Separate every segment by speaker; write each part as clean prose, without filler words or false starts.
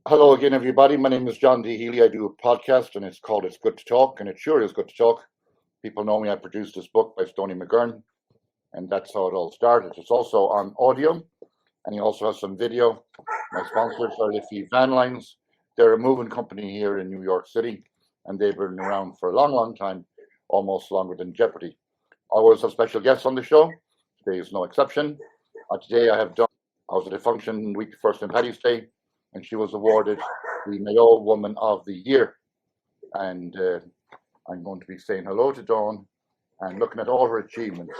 Speaker 1: Hello again, everybody. My name is John D Healy. I do a podcast, and it's called It's Good to Talk, and it sure is good to talk. People know me. I produced this book by Stoney McGurn, and that's how it all started. It's also on audio, and he also has some video. My sponsors are Liffey Van Lines. They're a moving company here in New York City, and they've been around for a long, long time, almost longer than Jeopardy. I always have special guests on the show. Today is no exception. Today I have Dawn. I was at a function week first in Paddy's Day, and she was awarded the Mayo Woman of the Year. And I'm going to be saying hello to Dawn and looking at all her achievements.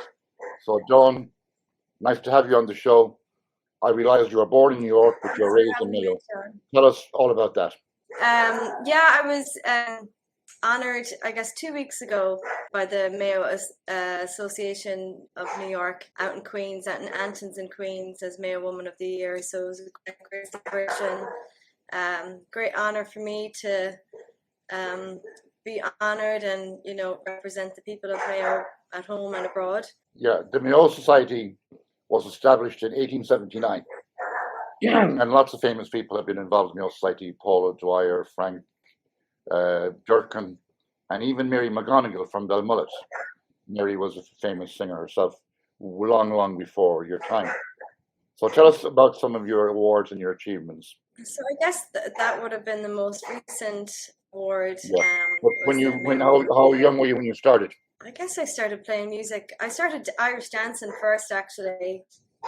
Speaker 1: So, Dawn, nice to have you on the show. I realized you were born in New York, but you're raised in Mayo. Tell us all about that.
Speaker 2: I was honored, I guess, 2 weeks ago by the Mayo Association of New York out in Queens, out in Antons in Queens, as Mayo Woman of the Year. So it was a great celebration. Great honor for me to be honored and, represent the people of Mayo at home and abroad.
Speaker 1: Yeah, the Mayo Society was established in 1879. And lots of famous people have been involved in the Mayo Society: Paula Dwyer, Frank Durkin, and even Mary McGonigal from Belmullet. Mary was a famous singer herself, long, long before your time. So tell us about some of your awards and your achievements.
Speaker 2: So I guess that would have been the most recent award.
Speaker 1: Yeah. How young were you when you started?
Speaker 2: I guess I started playing music. I started Irish dancing first, actually.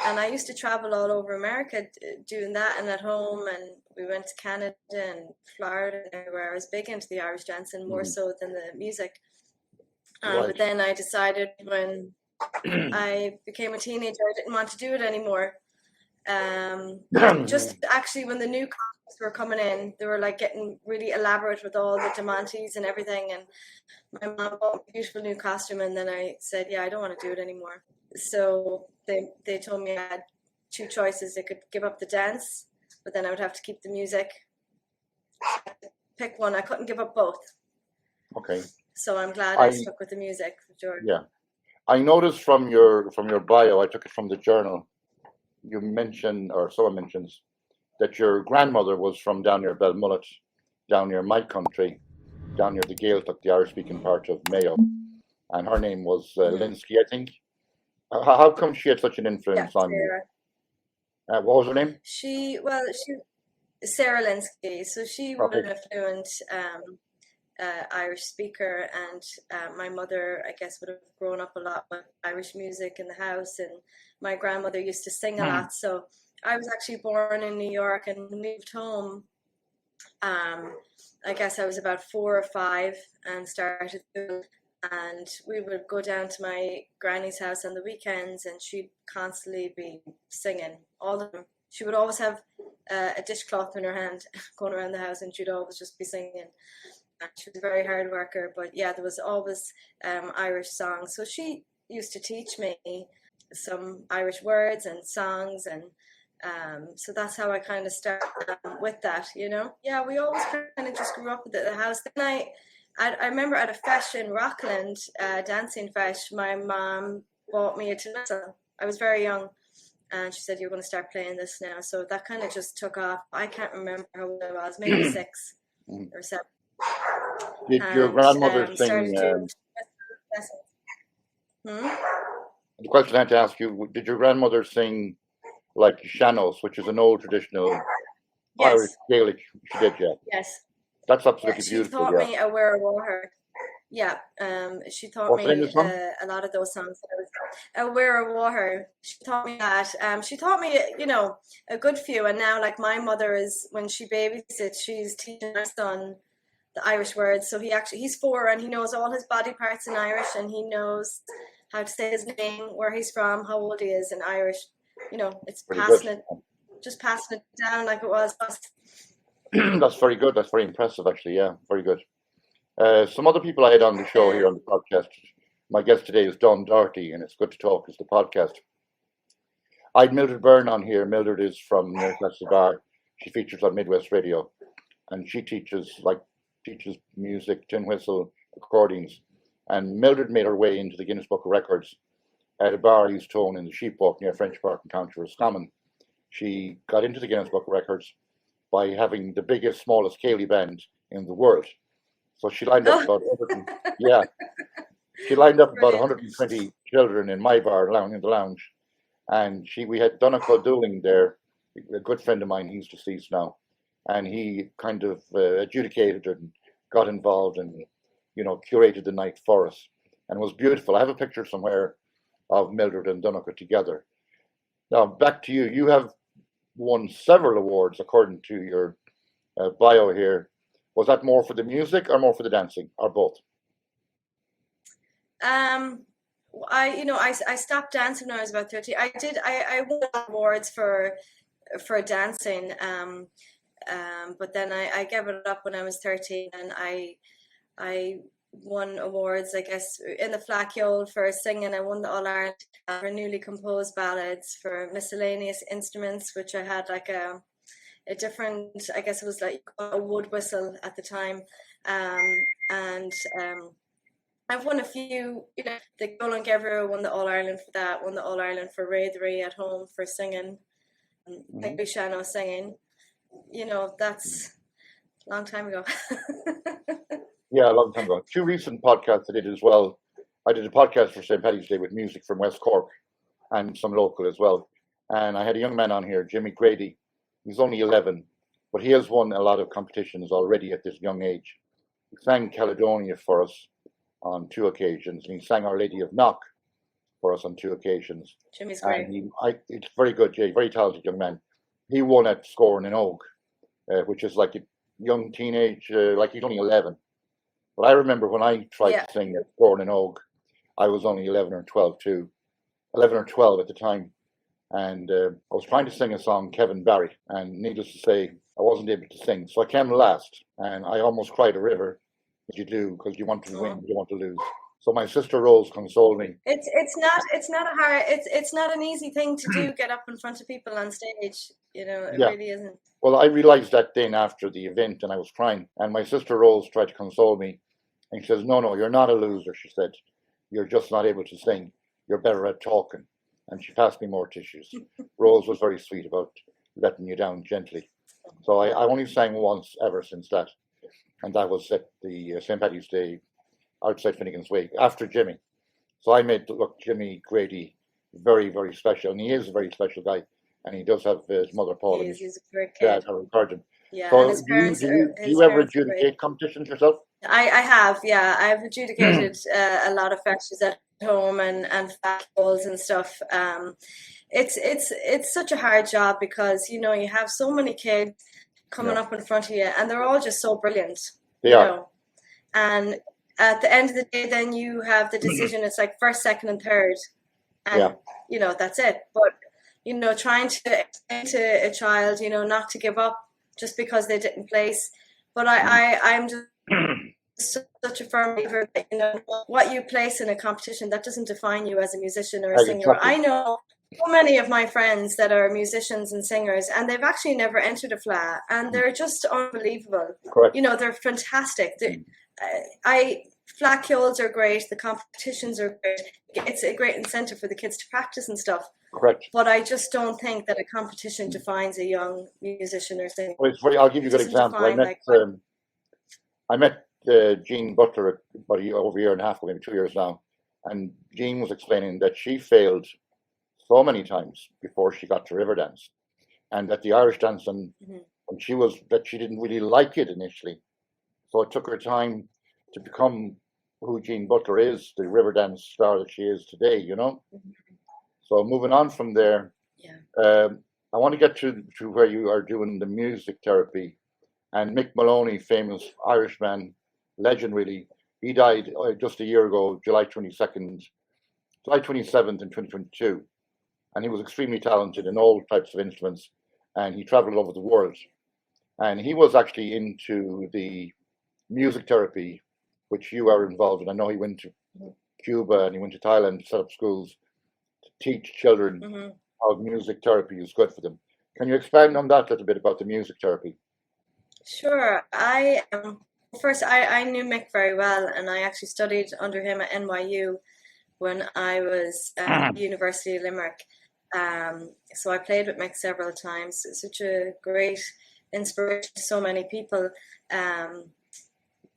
Speaker 2: And I used to travel all over America doing that and at home. And we went to Canada and Florida and everywhere. I was big into the Irish dancing, more so than the music.
Speaker 1: Right.
Speaker 2: But then I decided when I became a teenager, I didn't want to do it anymore. Just actually when the new costumes were coming in, they were like getting really elaborate with all the diamantes and everything. And my mom bought a beautiful new costume. And then I said, yeah, I don't want to do it anymore. So they told me I had two choices. I could give up the dance, but then I would have to keep the music. Pick one. I couldn't give up both.
Speaker 1: Okay.
Speaker 2: So I'm glad I stuck with the music, for sure.
Speaker 1: Yeah. I noticed from your bio, I took it from the journal, you mentioned, or someone mentions, that your grandmother was from down near Belmullet, down near my country, down near the Gaeltacht, the Irish-speaking part of Mayo, and her name was Linsky, I think. How come she had such an influence on you? What was her name?
Speaker 2: She Sarah Linsky. So she was an affluent Irish speaker, and my mother, I guess, would have grown up a lot with Irish music in the house, and my grandmother used to sing a lot. So I was actually born in New York and moved home. I guess I was about 4 or 5 and started school. And we would go down to my granny's house on the weekends, and she'd constantly be singing all the time. She would always have a dishcloth in her hand going around the house, and she'd always just be singing. And she was a very hard worker, but yeah, there was always Irish songs. So she used to teach me some Irish words and songs, and so that's how I kind of started with that, Yeah, we always kind of just grew up with the house. Then I remember at a fesh in Rockland, dancing fesh, my mom bought me a whistle. I was very young, and she said, you're going to start playing this now. So that kind of just took off. I can't remember how old I was, maybe 6 or 7.
Speaker 1: Did your grandmother sing? The question I had to ask you, did your grandmother sing like Shanos, which is an old traditional Irish Gaelic? She did, yeah.
Speaker 2: Yes.
Speaker 1: That's absolutely beautiful.
Speaker 2: She taught me a Where a Water. Yeah, she taught me a lot of those songs. A Where a Water. She taught me that. She taught me, a good few. And now, like, my mother is, when she babysits, she's teaching her son the Irish words. So he's 4 and he knows all his body parts in Irish, and he knows how to say his name, where he's from, how old he is in Irish. It's passing it down like it was us.
Speaker 1: That's very good. That's very impressive, actually. Yeah, very good. Some other people I had on the show here on the podcast. My guest today is Dawn Doherty, and It's Good to Talk is the podcast. I had Mildred Byrne on here. Mildred is from Northwest Bar. She features on Midwest Radio, and she teaches music, tin whistle, accordions. And Mildred made her way into the Guinness Book of Records at a bar I used to own in the Sheepwalk near French Park in County Roscommon. She got into the Guinness Book of Records by having the biggest, smallest Healy band in the world. So she lined up about 100, yeah, she lined up about
Speaker 2: Brilliant.
Speaker 1: 120 children in my bar in the lounge, and we had Donegal Dooling there, a good friend of mine. He's deceased now, and he kind of adjudicated and got involved and curated the night for us, and it was beautiful. I have a picture somewhere of Mildred and Donegal together. Now back to you. You have won several awards according to your bio here. Was that more for the music or more for the dancing, or both?
Speaker 2: I stopped dancing when I was about 30. I won awards for dancing, but then I gave it up when I was 13, and I won awards, I guess, in the Flackyole for singing. I won the All Ireland for newly composed ballads, for miscellaneous instruments, which I had like a different, I guess it was like a wood whistle at the time, and I've won a few, the Golan Gevra won the All Ireland for that, won the All Ireland for Rathery at home for singing, like Shano singing. That's a long time ago.
Speaker 1: Yeah, a long time ago. 2 recent podcasts I did as well. I did a podcast for St. Paddy's Day with music from West Cork and some local as well. And I had a young man on here, Jimmy Grady. He's only 11, but he has won a lot of competitions already at this young age. He sang Caledonia for us on 2 occasions, and he sang Our Lady of Knock for us on 2 occasions.
Speaker 2: Jimmy's great.
Speaker 1: And it's very good, Jay, very talented young man. He won at Scoring in Oak, which is like a young teenage, like he's only 11. But I remember when I tried to sing at Scoring in Oak, I was only 11 or 12 too, 11 or 12 at the time. And I was trying to sing a song, Kevin Barry, and needless to say, I wasn't able to sing. So I came last, and I almost cried a river, as you do, because you want to win, you want to lose. So my sister Rose consoled me.
Speaker 2: It's not an easy thing to do, get up in front of people on stage. It really isn't.
Speaker 1: Well, I realized that then after the event, and I was crying, and my sister Rose tried to console me, and she says, no, you're not a loser, she said. You're just not able to sing. You're better at talking. And she passed me more tissues. Rose was very sweet about letting you down gently. So I only sang once ever since that. And that was at the St. Paddy's Day outside Finnegan's Wake after Jimmy. So I made Jimmy Grady very, very special. And he is a very special guy. And he does have his mother, Paul.
Speaker 2: He's a great kid.
Speaker 1: Yeah, I encourage him.
Speaker 2: Yeah,
Speaker 1: so
Speaker 2: and his parents
Speaker 1: do you ever adjudicate competitions yourself?
Speaker 2: I have, yeah. I've adjudicated a lot of fetches at home and festivals and stuff. It's such a hard job because you have so many kids coming up in front of you, and they're all just so brilliant.
Speaker 1: They are.
Speaker 2: And at the end of the day, then you have the decision. It's like first, second, and third, and that's it. But trying to explain to a child, not to give up just because they didn't place. But I'm just such a firm believer that what you place in a competition, that doesn't define you as a musician or a singer. I know so many of my friends that are musicians and singers, and they've actually never entered a FLA, and they're just unbelievable.
Speaker 1: Correct.
Speaker 2: They're fantastic. Flacyoles are great. The competitions are great. It's a great incentive for the kids to practice and stuff.
Speaker 1: Correct.
Speaker 2: But I just don't think that a competition defines a young musician or singer.
Speaker 1: Well, I'll give you a good example. I met Jean Butler about over a year and a half, maybe 2 years now, and Jean was explaining that she failed so many times before she got to Riverdance, and that the Irish dance, and she didn't really like it initially, so it took her time to become who Jean Butler is, the Riverdance star that she is today. So moving on from there, I want to get to where you are doing the music therapy. And Mick Maloney, famous Irishman, legend really, he died just a year ago, July 27th in 2022. And he was extremely talented in all types of instruments, and he traveled all over the world. And he was actually into the music therapy, which you are involved in. I know he went to Cuba and he went to Thailand to set up schools to teach children how music therapy is good for them. Can you expand on that a little bit about the music therapy?
Speaker 2: Sure. I knew Mick very well, and I actually studied under him at NYU when I was at the University of Limerick. So I played with Mick several times. Such a great inspiration to so many people.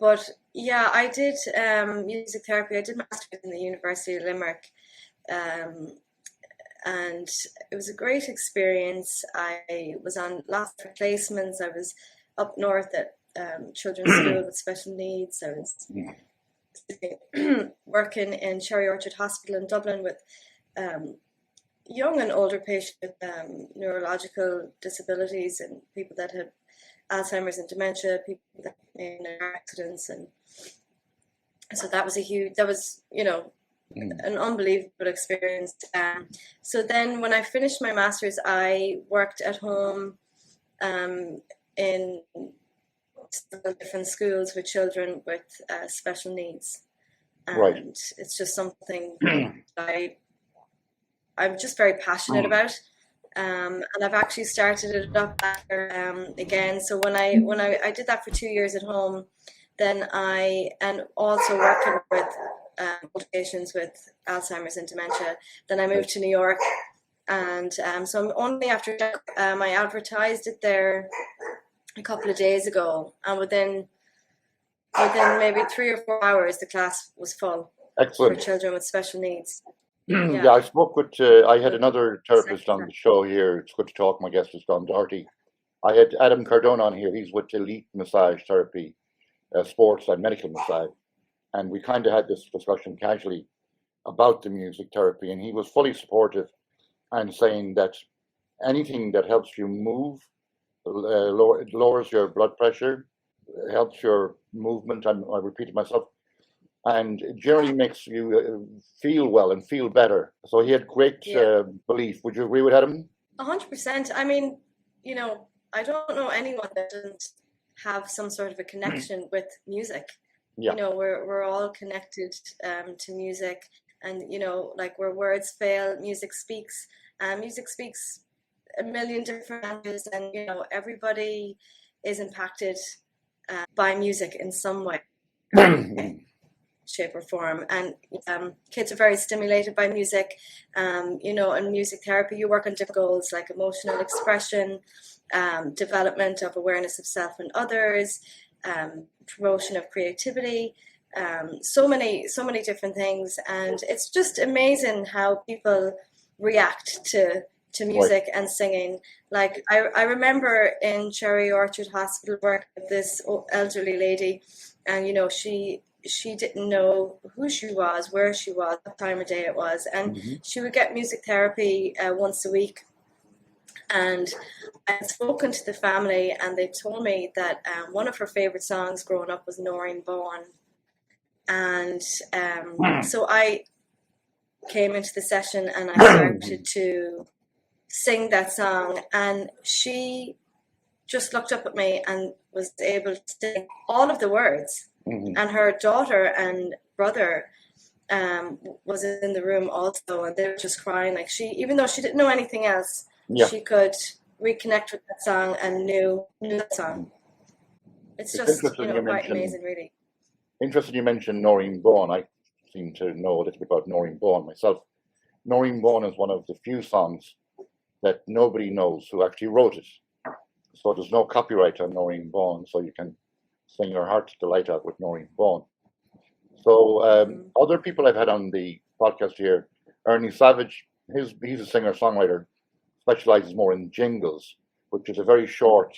Speaker 2: But yeah, I did music therapy. I did masters in the University of Limerick, and it was a great experience. I was on lots of placements. I was up north at children's school with special needs. I was working in Cherry Orchard Hospital in Dublin with young and older patients with neurological disabilities and people that had Alzheimer's and dementia, people that in accidents, and so that was an unbelievable experience. So then when I finished my master's, I worked at home in several different schools with children with special needs, and it's just something I'm just very passionate about. And I've actually started it up again. So when I did that for 2 years at home, then and also working with patients with Alzheimer's and dementia, then I moved to New York, and so I'm only after I advertised it there a couple of days ago, and within maybe 3 or 4 hours the class was full.
Speaker 1: Excellent.
Speaker 2: For children with special needs.
Speaker 1: Yeah, I spoke with, I had another therapist on the show here. It's Good to Talk. My guest is Dawn Doherty. I had Adam Cardone on here. He's with Elite Massage Therapy, sports and medical massage. And we kind of had this discussion casually about the music therapy. And he was fully supportive and saying that anything that helps you move, it lowers your blood pressure, helps your movement. And I repeated myself. And it generally makes you feel well and feel better. So he had great belief. Would you agree with Adam?
Speaker 2: 100%. I mean, I don't know anyone that doesn't have some sort of a connection with music. Yeah. We're all connected to music, and like where words fail, music speaks. Music speaks a million different languages, and everybody is impacted by music in some way. Shape or form, and kids are very stimulated by music. In music therapy you work on different goals like emotional expression, development of awareness of self and others, promotion of creativity, so many different things, and it's just amazing how people react to music and singing. Like I remember in Cherry Orchard Hospital working with this elderly lady, and she didn't know who she was, where she was, what time of day it was. And she would get music therapy once a week. And I had spoken to the family, and they told me that one of her favorite songs growing up was Norine Born. And so I came into the session and I started to sing that song. And she just looked up at me and was able to sing all of the words. And her daughter and brother was in the room also, and they were just crying. Like even though she didn't know anything else, she could reconnect with that song and knew that song. It's just quite amazing, really.
Speaker 1: Interesting you mentioned Norine Born. I seem to know a little bit about Norine Born myself. Norine Born is one of the few songs that nobody knows who actually wrote it. So there's no copyright on Norine Born, so you can sing your heart's delight out with Norine Born. So other people I've had on the podcast here, Ernie Savage, he's a singer-songwriter, specializes more in jingles, which is a very short,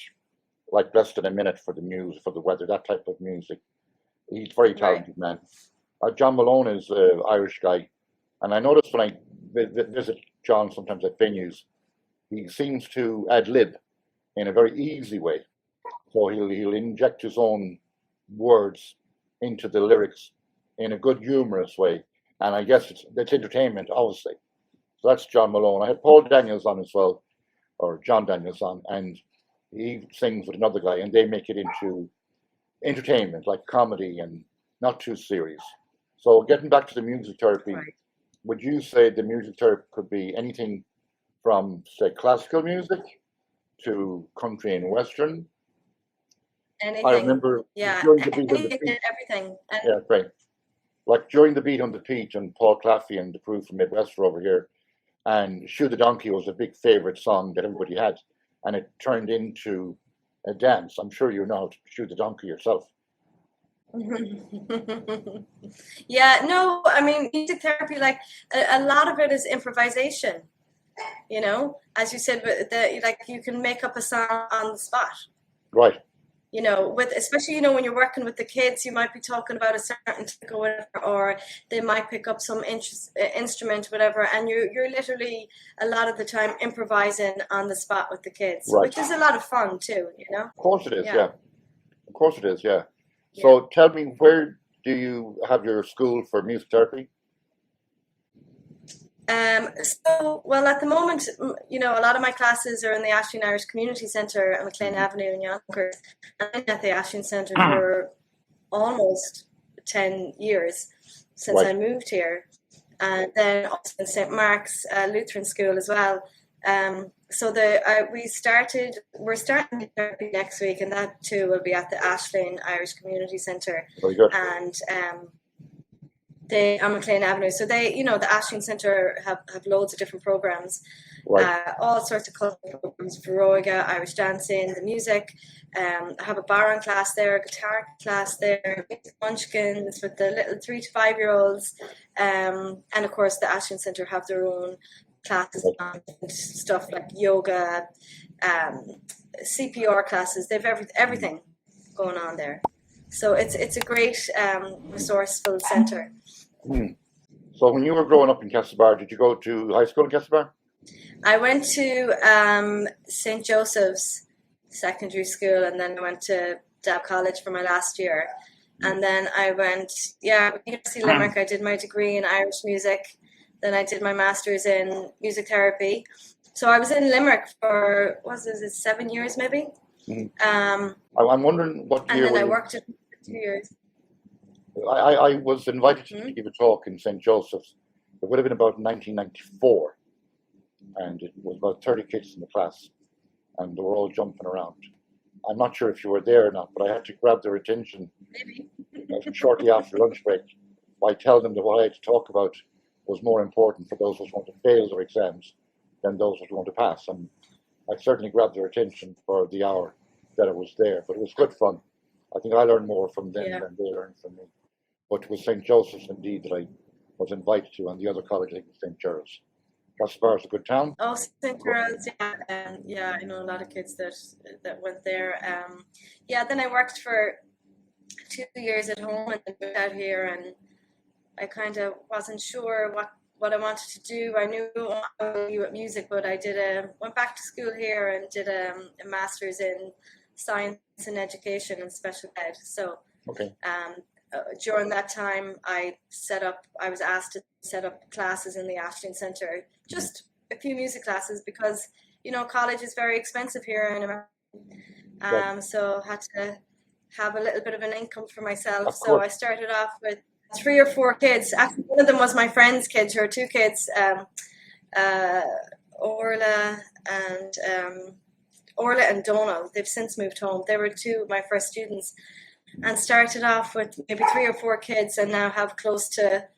Speaker 1: like less than a minute for the news, for the weather, that type of music. He's a very talented man. John Malone is an Irish guy, and I notice when I visit John sometimes at venues, he seems to ad-lib in a very easy way. So he'll inject his own words into the lyrics in a good, humorous way. And I guess it's entertainment, obviously. So that's John Malone. I had Paul Daniels on as well, or John Daniels on, and he sings with another guy, and they make it into entertainment, like comedy and not too serious. So getting back to the music therapy, would you say the music therapy could be anything from, say, classical music to country and western?
Speaker 2: Anything.
Speaker 1: I remember during the Beat on the Beat.
Speaker 2: Everything.
Speaker 1: Yeah, great. Like during the Beat on the Beat, and Paul Claffey and the crew from Midwest were over here, and Shoe the Donkey was a big favourite song that everybody had, and it turned into a dance. I'm sure you know how to shoot the donkey yourself.
Speaker 2: Yeah, no, I mean, music therapy, like a lot of it is improvisation, as you said, like you can make up a song on the spot.
Speaker 1: Right.
Speaker 2: With especially when you're working with the kids, you might be talking about a certain trick or whatever, or they might pick up some instrument, whatever, and you're literally a lot of the time improvising on the spot with the kids,
Speaker 1: Right.
Speaker 2: which is a lot of fun too.
Speaker 1: Of course it is,
Speaker 2: Yeah.
Speaker 1: Of course it is, yeah. So tell me, where do you have your school for music therapy?
Speaker 2: Well, at the moment, a lot of my classes are in the Ashleen Irish Community Centre at McLean Avenue in Yonkers. I've been at the Ashleen Centre for almost 10 years since I moved here. And then also in St. Mark's Lutheran School as well. So we're starting therapy next week, and that too will be at the Ashleen Irish Community Centre.
Speaker 1: Very good.
Speaker 2: And they on McLean Avenue. So they, the Ashleen Centre have loads of different programs, all sorts of cultural programs, Veroiga, Irish dancing, the music. I have a baron class there, a guitar class there, munchkins with the little 3 to 5 year olds, and of course the Ashleen Centre have their own classes and stuff like yoga, CPR classes. They've everything going on there. So it's a great resourceful centre.
Speaker 1: So when you were growing up in Castlebar, did you go to high school in Castlebar?
Speaker 2: I went to St. Joseph's Secondary School, and then I went to Dab College for my last year. And then I went, University of Limerick. I did my degree in Irish music. Then I did my master's in music therapy. So I was in Limerick for, 7 years maybe?
Speaker 1: I'm wondering what year.
Speaker 2: And then I worked it for 2 years.
Speaker 1: I was invited to give a talk in St. Joseph's. It would have been about 1994. And it was about 30 kids in the class. And they were all jumping around. I'm not sure if you were there or not, but I had to grab their attention shortly after lunch break by telling them that what I had to talk about was more important for those who want to fail their exams than those who want to pass. And I certainly grabbed their attention for the hour that I was there, but it was good fun. I think I learned more from them than they learned from me. But it was St. Joseph's indeed that I was invited to, and the other college, I think, was St. Gerald's. Castlebar is a good town.
Speaker 2: Oh, St. Gerald's, yeah. I know a lot of kids that went there. Then I worked for 2 years at home and then moved out here, and I kind of wasn't sure what I wanted to do. I knew I wanted to do music, but I went back to school here and did a master's in science and education and special ed. So during that time, I was asked to set up classes in the Ashleen Centre, just a few music classes, because college is very expensive here in America. So I had to have a little bit of an income for myself. So I started off with 3 or 4 kids. Actually, one of them was my friend's kids. Her 2 kids, Orla and Donald. They've since moved home. They were 2 of my first students, and started off with maybe 3 or 4 kids, and now have close to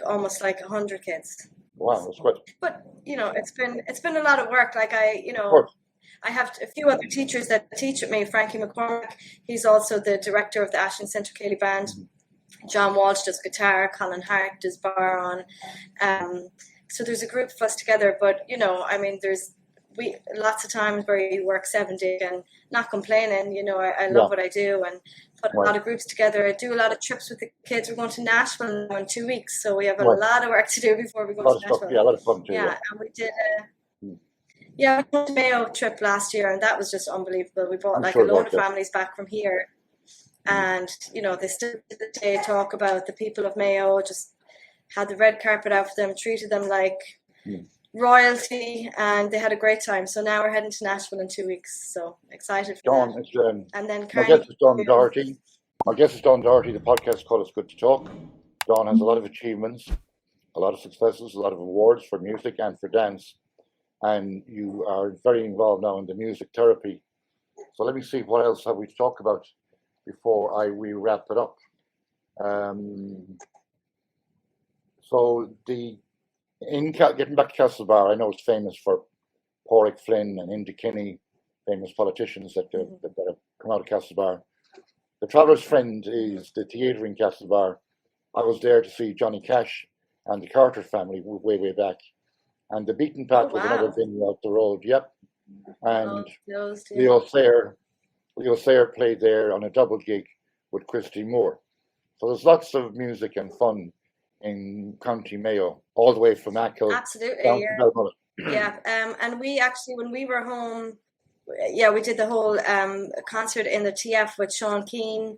Speaker 2: almost 100 kids.
Speaker 1: Wow, that's good.
Speaker 2: But it's been a lot of work. I have a few other teachers that teach with me. Frankie McCormick, he's also the director of the Ashleen Centre Healy Band. John Walsh does guitar, Colin Hart does baron. So there's a group of us together, but there's lots of times where you work 7 days and not complaining. I love what I do, and put a lot of groups together. I do a lot of trips with the kids. We're going to Nashville in 2 weeks, so we have a lot of work to do before we go to Nashville.
Speaker 1: Yeah, a lot of fun too.
Speaker 2: Yeah, and we did we went to Mayo trip last year, and that was just unbelievable. We brought a load of families back from here. And, they still to this day talk about the people of Mayo, just had the red carpet out for them, treated them like royalty, and they had a great time. So now we're heading to Nashville in 2 weeks. So excited for
Speaker 1: Dawn,
Speaker 2: that. And then
Speaker 1: my guest is Dawn Doherty. My guest is Dawn Doherty. The podcast is called It's Good to Talk. Dawn has a lot of achievements, a lot of successes, a lot of awards for music and for dance. And you are very involved now in the music therapy. So let me see, what else have we to talk about before we wrap it up. Getting back to Castlebar, I know it's famous for Pádraig Flynn and Indy Kinney famous politicians that have come out of Castlebar. The Traveller's Friend is the theatre in Castlebar. I was there to see Johnny Cash and the Carter family way back. And the Beaten Path was another venue out the road. Yep. And Leo Sayer played there on a double gig with Christy Moore. So there's lots of music and fun in County Mayo, all the way from Achill down to Belmullet.
Speaker 2: Yeah, and we actually, when we were home, we did the whole concert in the TF with Sean Keane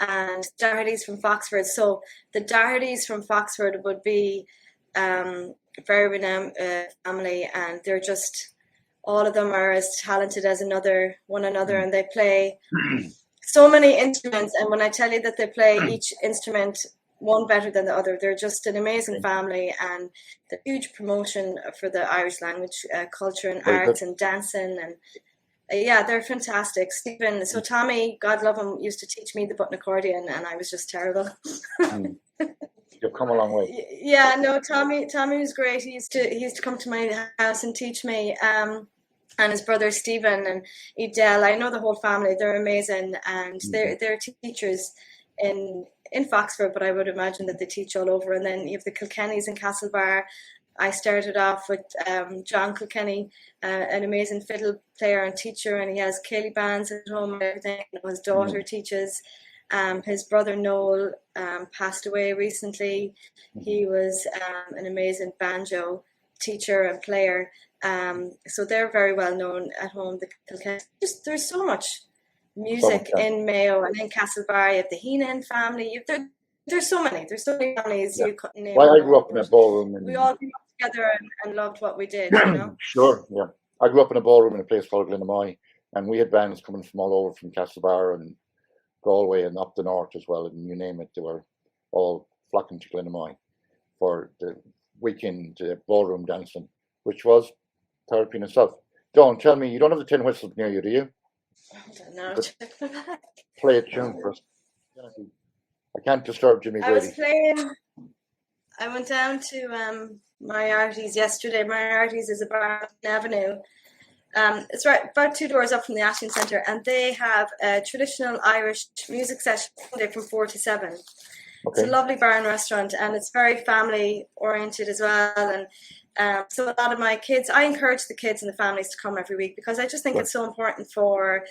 Speaker 2: and Doherty's from Foxford. So the Doherty's from Foxford would be very renowned family, and they're just, all of them are as talented as one another, and they play so many instruments. And when I tell you that they play each instrument one better than the other, they're just an amazing family, and the huge promotion for the Irish language, culture and arts and dancing, and they're fantastic. Stephen, so Tommy, God love him, used to teach me the button accordion, and I was just terrible.
Speaker 1: You've come a long way.
Speaker 2: Yeah, no, Tommy was great. He used to come to my house and teach me. And his brother Stephen and Edel. I know the whole family. They're amazing, and they're teachers in Foxford, but I would imagine that they teach all over. And then you have the Kilkennys in Castlebar. I started off with John Kilkenny, an amazing fiddle player and teacher, and he has Healy bands at home and everything. His daughter teaches. His brother Noel passed away recently. He was an amazing banjo teacher and player. So they're very well known at home. There's so much music in Mayo and in Castlebar. You have the Heenan family. There's so many families you couldn't name.
Speaker 1: Well, I grew up in a ballroom.
Speaker 2: We all grew up together and loved what we did, you know?
Speaker 1: Sure, yeah. I grew up in a ballroom in a place called Glenamoy, and we had bands coming from all over, from Castlebar and Galway and up the north as well, and you name it. They were all flocking to Glenamoy for the weekend ballroom dancing, which was therapy in itself. Dawn, tell me, you don't have the tin whistle near you, do you?
Speaker 2: No.
Speaker 1: Play a tune for us. I can't disturb Jimmy Grady.
Speaker 2: I was playing. I went down to Moriarty's yesterday. Moriarty's is a bar on Avenue. It's right about 2 doors up from the Ashton Centre, and they have a traditional Irish music session from 4 to 7. Okay. It's a lovely bar and restaurant, and it's very family oriented as well. And so a lot of my kids, I encourage the kids and the families to come every week, because I just think it's so important for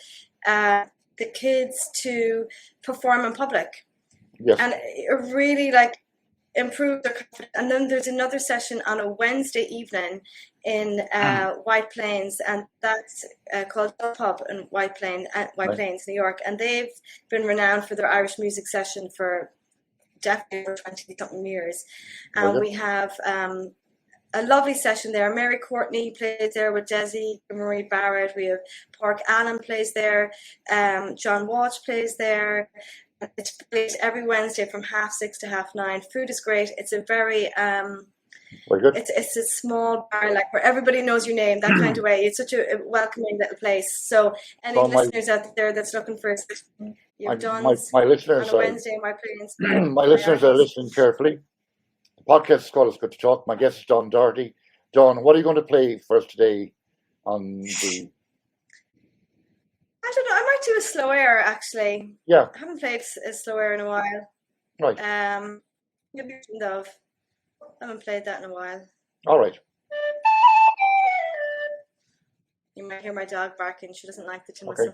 Speaker 2: the kids to perform in public. Yes. And it really improve their confidence. And then there's another session on a Wednesday evening in White Plains, and that's called the Pub in White Plains, New York. And they've been renowned for their Irish music session for definitely over 20-something years. And we have a lovely session there. Mary Courtney plays there with Desi, Marie Barrett. We have Park Allen plays there. John Walsh plays there. It's played every Wednesday from 6:30 to 9:30. Food is great. It's a very good. It's a small bar, where everybody knows your name, that kind of way. It's such a welcoming little place. So any listeners out there that's looking for a session, you've done
Speaker 1: my listeners
Speaker 2: on a Wednesday in my place.
Speaker 1: My listeners are listening carefully. The podcast is called It's Good to Talk. My guest is Dawn Doherty. Dawn, what are you going to play for us today on the...
Speaker 2: I don't know. I might do a slow air, actually.
Speaker 1: Yeah.
Speaker 2: I haven't played a slow air in a while.
Speaker 1: Right.
Speaker 2: Dove. I haven't played that in a while.
Speaker 1: All right.
Speaker 2: You might hear my dog barking. She doesn't like the tin whistle.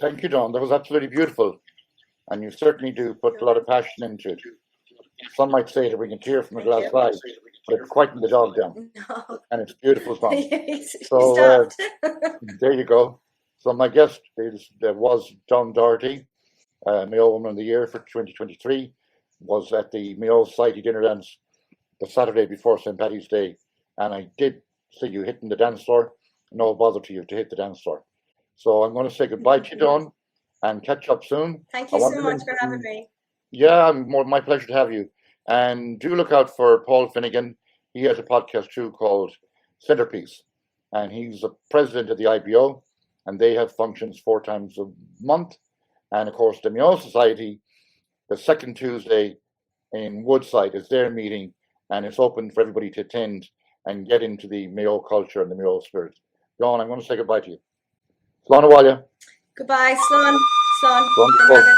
Speaker 1: Thank you, Dawn. That was absolutely beautiful. And you certainly do put a lot of passion into it. Some might say to bring a tear from a glass eye, but it's quieting the dog down.
Speaker 2: No.
Speaker 1: And it's beautiful song.
Speaker 2: He
Speaker 1: So
Speaker 2: stopped.
Speaker 1: there you go. So my guest was Dawn Doherty, Mayo Woman of the Year for 2023, was at the Mayo Society dinner dance the Saturday before St. Paddy's Day. And I did see you hitting the dance floor. No bother to you to hit the dance floor. So I'm going to say goodbye to you, Dawn, and catch up soon.
Speaker 2: Thank you so much for having me.
Speaker 1: Yeah, my pleasure to have you. And do look out for Paul Finnegan. He has a podcast too called Centerpiece. And he's the president of the IBO. And they have functions 4 times a month. And of course, the Mayo Society, the second Tuesday in Woodside is their meeting. And it's open for everybody to attend and get into the Mayo culture and the Mayo spirit. Dawn, I'm going to say goodbye to you. Slán a bhaile.
Speaker 2: Goodbye, Slán.
Speaker 1: Wonderful.